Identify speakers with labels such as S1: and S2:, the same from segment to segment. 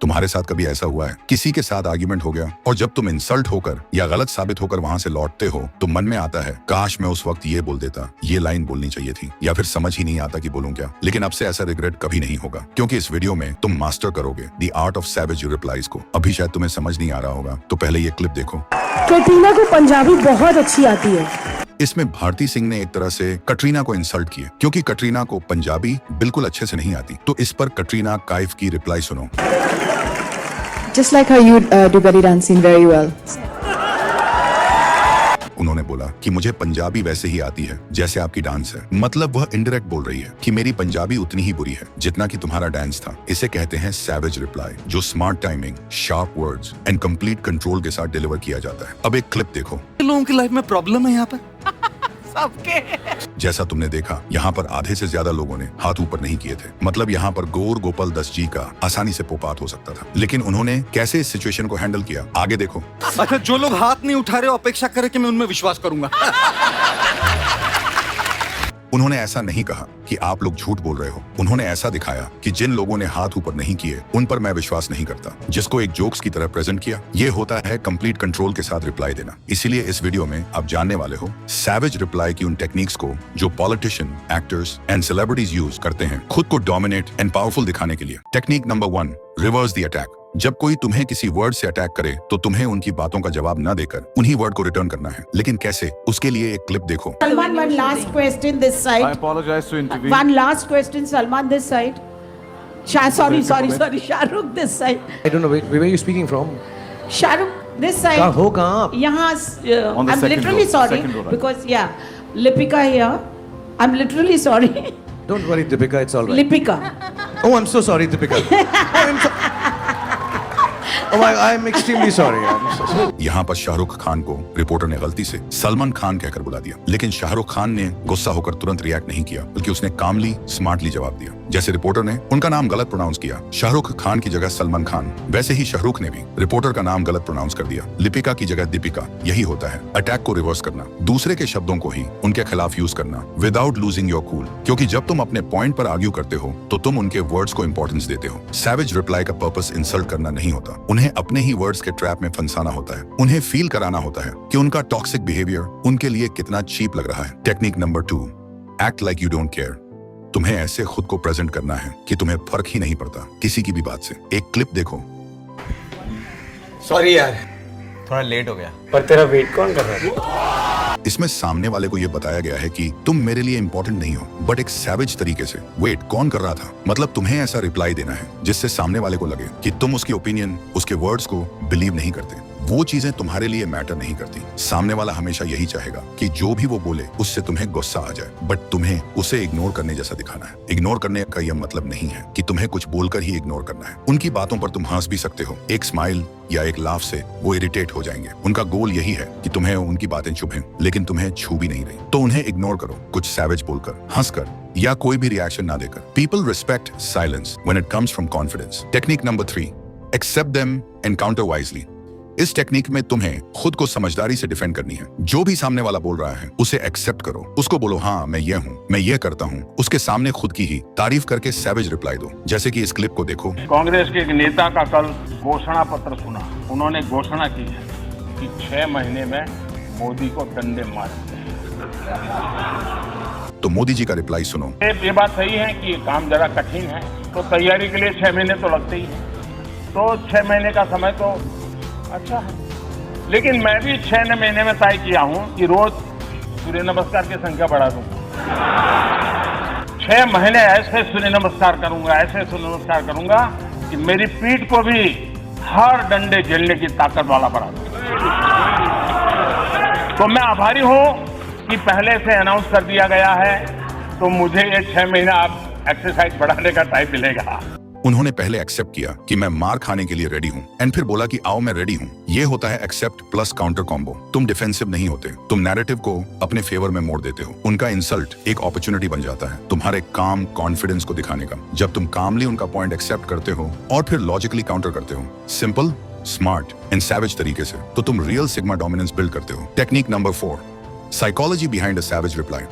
S1: तुम्हारे साथ कभी ऐसा हुआ है किसी के साथ आर्ग्यूमेंट हो गया और जब तुम इंसल्ट होकर या गलत साबित होकर वहां से लौटते हो तो मन में आता है काश मैं उस वक्त ये बोल देता, ये लाइन बोलनी चाहिए थी, या फिर समझ ही नहीं आता कि बोलूं क्या। लेकिन अब से ऐसा रिग्रेट कभी नहीं होगा क्योंकि इस वीडियो में तुम मास्टर करोगे the art of savage replies को। अभी शायद तुम्हें समझ नहीं आ रहा होगा तो पहले ये क्लिप देखो।
S2: कैटरीना को पंजाबी बहुत अच्छी आती है।
S1: इसमें भारती सिंह ने एक तरह से कटरीना को इंसल्ट किया क्योंकि कटरीना को पंजाबी बिल्कुल अच्छे से नहीं आती। तो इस पर कटरीना काइफ की रिप्लाई सुनो।
S2: Just like how you do belly dancing very well.
S1: उन्होंने बोला कि मुझे पंजाबी वैसे ही आती है जैसे आपकी डांस है। मतलब वह इनडायरेक्ट बोल रही है कि मेरी पंजाबी उतनी ही बुरी है जितना कि तुम्हारा डांस था। इसे कहते हैं सैवेज रिप्लाई, जो smart timing, sharp words and complete control के साथ डिलीवर किया जाता है। अब एक क्लिप देखो।
S3: लोगों की लाइफ में प्रॉब्लम है यहाँ पे सबके।
S1: जैसा तुमने देखा यहाँ पर आधे से ज्यादा लोगों ने हाथ ऊपर नहीं किए थे। मतलब यहाँ पर गौर गोपाल दस जी का आसानी से पोपात हो सकता था, लेकिन उन्होंने कैसे इस सिचुएशन को हैंडल किया आगे देखो।
S3: अच्छा, जो लोग हाथ नहीं उठा रहे अपेक्षा करे कि मैं उनमें विश्वास करूंगा।
S1: उन्होंने ऐसा नहीं कहा कि आप लोग झूठ बोल रहे हो। उन्होंने ऐसा दिखाया कि जिन लोगों ने हाथ ऊपर नहीं किए उन पर मैं विश्वास नहीं करता, जिसको एक जोक्स की तरह प्रेजेंट किया। ये होता है कंप्लीट कंट्रोल के साथ रिप्लाई देना। इसीलिए इस वीडियो में आप जानने वाले हो सैवेज रिप्लाई की उन टेक्निक्स को जो politician, actors and celebrities use करते हैं खुद को डोमिनेट एंड पावरफुल दिखाने के लिए। Technique number 1, reverse the attack. जब कोई तुम्हें किसी वर्ड से अटैक करे तो तुम्हें उनकी बातों का जवाब न देकर उन्हीं वर्ड को रिटर्न करना है। लेकिन कैसे, उसके लिए एक क्लिप देखो।
S4: Salman, one last question this side.
S5: I apologize to intervene.
S4: One last question, Salman, this side. Sorry, Shahrukh, this side.
S6: I don't know, where are you speaking from?
S4: Shahrukh, this side.
S6: कहाँ आप?
S4: यहाँ,
S5: On the
S4: I'm
S5: second
S4: literally
S5: row,
S4: sorry
S5: second row, right.
S4: because Lipika here. I'm literally sorry.
S6: Don't worry, Deepika, it's all right.
S4: Lipika.
S6: Oh, I'm so sorry, Deepika. Oh, I'm extremely sorry. I'm so sorry.
S1: यहाँ पर शाहरुख खान को reporter ने गलती से सलमान खान कहकर बुला दिया, लेकिन शाहरुख खान ने गुस्सा होकर तुरंत रिएक्ट नहीं किया, बल्कि उसने कामली, स्मार्टली जवाब दिया। जैसे रिपोर्टर ने उनका नाम गलत प्रोनाउंस किया, शाहरुख खान की जगह सलमान खान, वैसे ही शाहरुख ने भी रिपोर्टर का नाम गलत प्रोनाउंस कर दिया, लिपिका की जगह दीपिका। यही होता है अटैक को रिवर्स करना, दूसरे के शब्दों को ही उनके खिलाफ यूज करना विदाउट लूजिंग योर कूल। क्योंकि जब तुम अपने पॉइंट पर आर्ग्यू करते हो तो तुम उनके वर्ड्स को इंपॉर्टेंस देते हो। सैवेज रिप्लाई का पर्पस इंसल्ट करना नहीं होता, उन्हें अपने ही वर्ड्स के ट्रैप में फंसाना होता है। उन्हें फील कराना होता है कि उनका टॉक्सिक बिहेवियर उनके लिए कितना चीप लग रहा है। Technique number 2, act like you don't care. तुम्हें ऐसे खुद को प्रेजेंट करना है कि तुम्हें फर्क ही नहीं पड़ता किसी की भी बात से। एक क्लिप देखो।
S7: सॉरी यार, थोड़ा लेट हो गया।
S8: पर तेरा वेट कौन कर रहा है?
S1: इसमें सामने वाले को यह बताया गया है कि तुम मेरे लिए इंपॉर्टेंट नहीं हो, बट एक सैवेज तरीके से। वेट, कौन कर रहा था? मतलब तुम्हें ऐसा रिप्लाई देना है जिससे सामने वाले को लगे कि तुम उसकी ओपिनियन, उसके वर्ड्स को बिलीव नहीं करते। वो चीजें तुम्हारे लिए मैटर नहीं करती। सामने वाला हमेशा यही चाहेगा कि जो भी वो बोले उससे तुम्हें गुस्सा आ जाए, बट तुम्हें उसे इग्नोर करने जैसा दिखाना है। इग्नोर करने का यह मतलब नहीं है कि तुम्हें कुछ बोलकर ही इग्नोर करना है। उनकी बातों पर तुम हंस भी सकते हो, एक स्माइल या एक लाफ से वो इरिटेट हो जाएंगे। उनका गोल यही है कि तुम्हें उनकी बातें चुभें, लेकिन तुम्हें छू भी नहीं रही। तो उन्हें इग्नोर करो, कुछ सैवेज बोलकर, हंसकर या कोई भी रिएक्शन ना देकर। People respect silence when it comes from confidence. Technique number 3, except them and counter wisely. इस टेक्निक में तुम्हें खुद को समझदारी से डिफेंड करनी है। जो भी सामने वाला बोल रहा है उसे एक्सेप्ट करो, उसको बोलो हाँ मैं ये हूँ, मैं ये करता हूँ। उसके सामने खुद की ही तारीफ करके सैवेज रिप्लाई दो। जैसे कि इस क्लिप को देखो।
S9: कांग्रेस के एक नेता का कल घोषणा पत्र सुना। उन्होंने घोषणा की है कि 6 महीने में मोदी को डंडे मारेंगे।
S1: तो मोदी जी का रिप्लाई सुनो।
S9: ये बात सही है कि काम जरा कठिन है, तो तैयारी के लिए 6 महीने तो लगते ही है। तो 6 महीने का समय तो अच्छा है, लेकिन मैं भी 6 महीने में तय किया हूं कि रोज सूर्य नमस्कार की संख्या बढ़ा दूंगा। 6 महीने ऐसे सूर्य नमस्कार करूंगा, ऐसे सूर्य नमस्कार करूंगा कि मेरी पीठ को भी हर डंडे झेलने की ताकत वाला बना दूंगा। तो मैं आभारी हूं कि पहले से अनाउंस कर दिया गया है, तो मुझे ये 6 महीना आप एक्सरसाइज बढ़ाने का टाइम मिलेगा।
S1: उन्होंने पहले एक्सेप्ट किया कि मैं मार खाने के लिए रेडी हूँ, एंड फिर बोला कि आओ मैं रेडी हूँ। ये होता है एक्सेप्ट प्लस काउंटर कॉम्बो। तुम डिफेंसिव नहीं होते, तुम नैरेटिव को अपने फेवर में मोड़ देते हो। उनका इंसल्ट एक अपॉर्चुनिटी बन जाता है तुम्हारे काम कॉन्फिडेंस को दिखाने का। जब तुम कामली उनका पॉइंट एक्सेप्ट करते हो और फिर लॉजिकली काउंटर करते हो, सिंपल, स्मार्ट एंड सैवेज तरीके से, तो तुम रियल सिग्मा डोमिनेंस बिल्ड करते हो। Technique number 4, psychology behind a savage reply.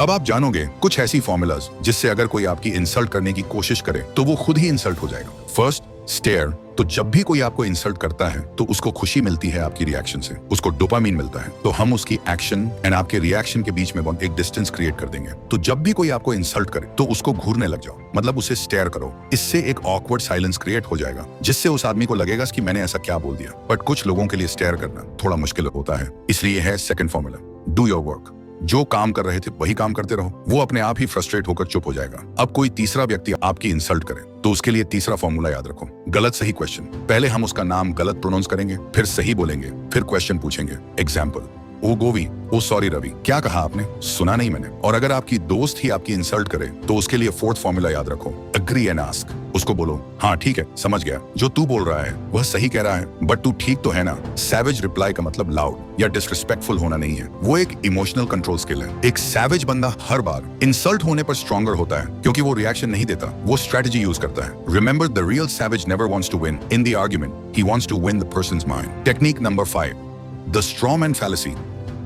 S1: अब आप जानोगे कुछ ऐसी फॉर्मूलाज जिससे अगर कोई आपकी इंसल्ट करने की कोशिश करे तो वो खुद ही इंसल्ट हो जाएगा। फर्स्ट, स्टेयर तो जब भी कोई आपको इंसल्ट करता है तो उसको खुशी मिलती है आपकी रिएक्शन से, उसको डोपामीन मिलता है। तो हम उसकी एक्शन एंड आपके रिएक्शन के बीच में एक डिस्टेंस क्रिएट कर देंगे। तो जब भी कोई आपको इंसल्ट करे तो उसको घूरने लग जाओ, मतलब उसे स्टेयर करो। इससे एक ऑकवर्ड साइलेंस क्रिएट हो जाएगा, जिससे उस आदमी को लगेगा कि मैंने ऐसा क्या बोल दिया। बट कुछ लोगों के लिए स्टेयर करना थोड़ा मुश्किल होता है, इसलिए है second formula, do your work. जो काम कर रहे थे वही काम करते रहो, वो अपने आप ही फ्रस्ट्रेट होकर चुप हो जाएगा। अब कोई तीसरा व्यक्ति आपकी इंसल्ट करे तो उसके लिए तीसरा फॉर्मूला याद रखो, गलत सही क्वेश्चन। पहले हम उसका नाम गलत प्रोनाउंस करेंगे, फिर सही बोलेंगे, फिर क्वेश्चन पूछेंगे। एग्जाम्पल, ओ गोवी, ओ सॉरी रवि, क्या कहा आपने? सुना नहीं मैंने। और अगर आपकी दोस्त ही आपकी इंसल्ट करे तो उसके लिए फोर्थ फॉर्मूला याद रखो, अग्री एंड आस्क। उसको बोलो, हाँ ठीक है, समझ गया, जो तू बोल रहा है वह सही कह रहा है, बट तू ठीक तो है ना। सैवेज रिप्लाई का मतलब लाउड या डिसरिस्पेक्टफुल होना नहीं है, वो एक इमोशनल कंट्रोल स्किल है। एक सैवेज बंदा हर बार इंसल्ट होने पर स्ट्रॉन्गर होता है, क्योंकि वो रिएक्शन नहीं देता, वो स्ट्रेटजी यूज करता है। Remember, the real savage never wants to win in the argument, he wants to win the person's mind. Technique number 5, the strawman fallacy.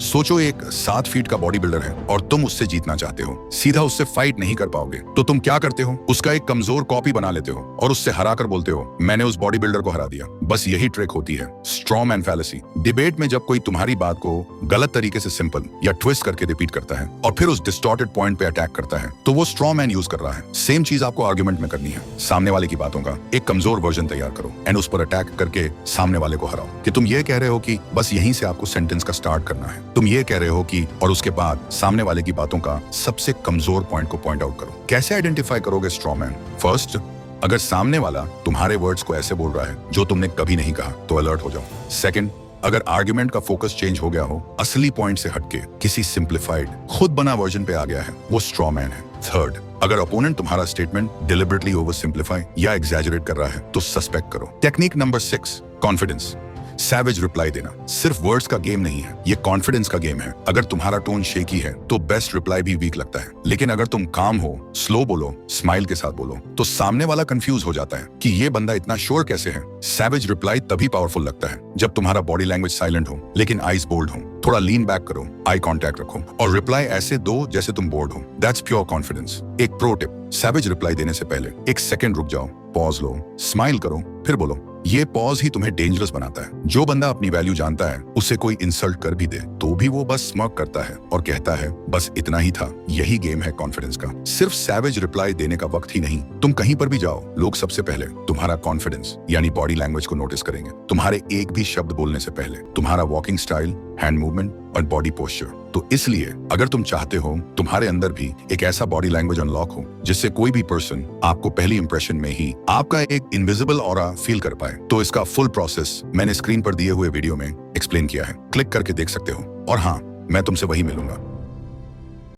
S1: सोचो एक 7 फीट का बॉडी बिल्डर है और तुम उससे जीतना चाहते हो, सीधा उससे फाइट नहीं कर पाओगे, तो तुम क्या करते हो? उसका एक कमजोर कॉपी बना लेते हो और उससे हराकर बोलते हो, मैंने उस बॉडी बिल्डर को हरा दिया। बस यही ट्रिक होती है, स्ट्रॉमैन फैलेसी। डिबेट में जब कोई तुम्हारी बात को गलत तरीके से सिंपल या ट्विस्ट करके रिपीट करता है और फिर उस डिस्टॉर्टेड पॉइंट पे अटैक करता है, तो वो स्ट्रॉमैन यूज कर रहा है। सेम चीज आपको आर्गुमेंट में करनी है। सामने वाले की बातों का एक कमजोर वर्जन तैयार करो एंड उस पर अटैक करके सामने वाले को हराओ कि तुम ये कह रहे हो कि बस यहीं से आपको सेंटेंस का स्टार्ट करना है, तुम ये कह रहे हो कि, और उसके बाद सामने वाले की बातों का सबसे कमजोर पॉइंट को पॉइंट आउट करो। कैसे आइडेंटिफाई करोगे स्ट्रॉमैन? फर्स्ट, अगर सामने वाला तुम्हारे वर्ड्स को ऐसे बोल रहा है जो तुमने कभी नहीं कहा तो अलर्ट हो जाओ। सेकंड, अगर आर्गुमेंट का फोकस चेंज हो गया हो, असली पॉइंट से हटके किसी सिंप्लीफाइड खुद बना वर्जन पे आ गया है, वो स्ट्रॉमैन है। थर्ड, अगर अपोनेंट तुम्हारा स्टेटमेंट डिलिबरेटली ओवर सिंप्लीफाई या एग्जैजरेट कर रहा है तो सस्पेक्ट करो। Technique number 6, confidence. Savage reply देना सिर्फ वर्ड्स का गेम नहीं है, ये कॉन्फिडेंस का गेम है। अगर तुम्हारा टोन शेकी है तो बेस्ट रिप्लाई भी वीक लगता है, लेकिन अगर तुम काम हो, स्लो बोलो, स्माइल के साथ बोलो, तो सामने वाला कंफ्यूज हो जाता है कि ये बंदा इतना श्योर कैसे है। सैवेज रिप्लाई तभी पावरफुल लगता है जब तुम्हारा बॉडी लैंग्वेज साइलेंट हो लेकिन आईज बोल्ड हो। थोड़ा लीन बैक करो, आई कॉन्टैक्ट रखो और रिप्लाई ऐसे दो जैसे तुम बोर्ड हो। That's pure confidence. एक प्रो टिप, सैवेज रिप्लाई देने से पहले 1 सेकंड रुक जाओ, पॉज लो, स्माइल करो, फिर बोलो। ये पॉज ही तुम्हें डेंजरस बनाता है। जो बंदा अपनी वैल्यू जानता है, उसे कोई इंसल्ट कर भी दे तो भी वो बस स्मर्क करता है और कहता है बस इतना ही था। यही गेम है कॉन्फिडेंस का। सिर्फ सैवेज रिप्लाई देने का वक्त ही नहीं, तुम कहीं पर भी जाओ, लोग सबसे पहले तुम्हारा कॉन्फिडेंस यानी बॉडी लैंग्वेज को नोटिस करेंगे। तुम्हारे एक भी शब्द बोलने से पहले तुम्हारा वॉकिंग स्टाइल, हैंड मूवमेंट और बॉडी पोस्चर। तो इसलिए अगर तुम चाहते हो तुम्हारे अंदर भी एक ऐसा बॉडी लैंग्वेज अनलॉक हो जिससे कोई भी पर्सन आपको पहली इंप्रेशन में ही आपका एक इनविजिबल ऑरा फील कर पाए, तो इसका फुल प्रोसेस मैंने स्क्रीन पर दिए हुए वीडियो में एक्सप्लेन किया है, क्लिक करके देख सकते हो। और हाँ, मैं तुमसे वही मिलूंगा